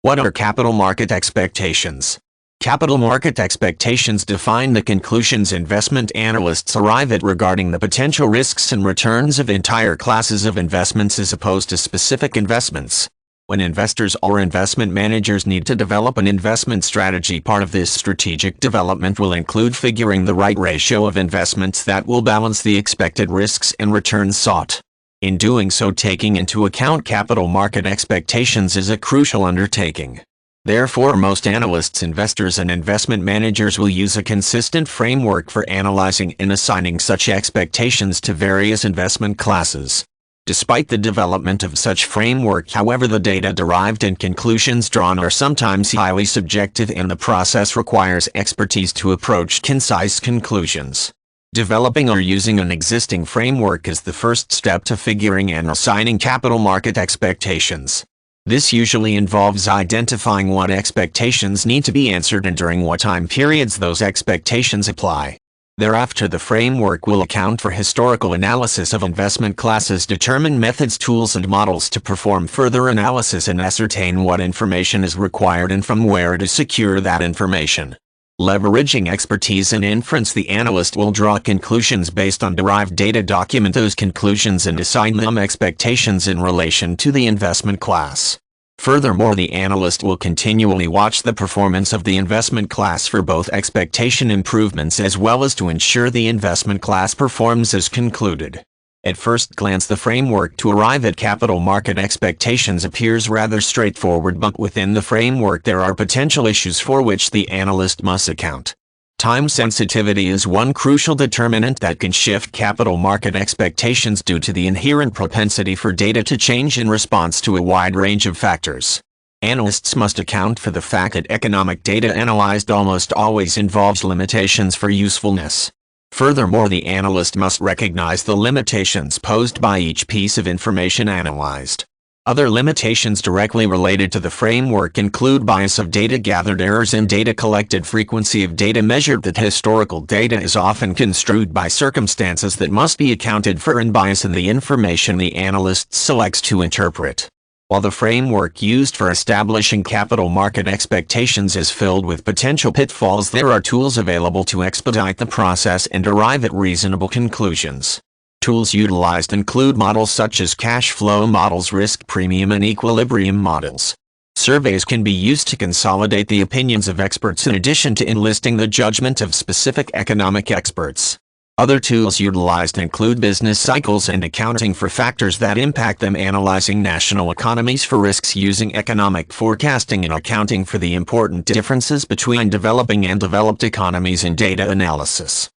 What are capital market expectations? Capital market expectations define the conclusions investment analysts arrive at regarding the potential risks and returns of entire classes of investments as opposed to specific investments. When investors or investment managers need to develop an investment strategy, part of this strategic development will include figuring the right ratio of investments that will balance the expected risks and returns sought. In doing so, taking into account capital market expectations is a crucial undertaking. Therefore, most analysts, investors, and investment managers will use a consistent framework for analyzing and assigning such expectations to various investment classes. Despite the development of such framework, however, the data derived and conclusions drawn are sometimes highly subjective, and the process requires expertise to approach concise conclusions. Developing or using an existing framework is the first step to figuring and assigning capital market expectations. This usually involves identifying what expectations need to be answered and during what time periods those expectations apply. Thereafter, the framework will account for historical analysis of investment classes, determine methods, tools, and models to perform further analysis and ascertain what information is required and from where to secure that information. Leveraging expertise and inference, the analyst will draw conclusions based on derived data, document those conclusions, and assign them expectations in relation to the investment class. Furthermore, the analyst will continually watch the performance of the investment class for both expectation improvements as well as to ensure the investment class performs as concluded. At first glance, the framework to arrive at capital market expectations appears rather straightforward, but within the framework there are potential issues for which the analyst must account. Time sensitivity is one crucial determinant that can shift capital market expectations due to the inherent propensity for data to change in response to a wide range of factors. Analysts must account for the fact that economic data analyzed almost always involves limitations for usefulness. Furthermore, the analyst must recognize the limitations posed by each piece of information analyzed. Other limitations directly related to the framework include bias of data gathered, errors in data collected, frequency of data measured, that historical data is often construed by circumstances that must be accounted for, and bias in the information the analyst selects to interpret. While the framework used for establishing capital market expectations is filled with potential pitfalls, there are tools available to expedite the process and arrive at reasonable conclusions. Tools utilized include models such as cash flow models, risk premium, and equilibrium models. Surveys can be used to consolidate the opinions of experts in addition to enlisting the judgment of specific economic experts. Other tools utilized include business cycles and accounting for factors that impact them, analyzing national economies for risks using economic forecasting, and accounting for the important differences between developing and developed economies in data analysis.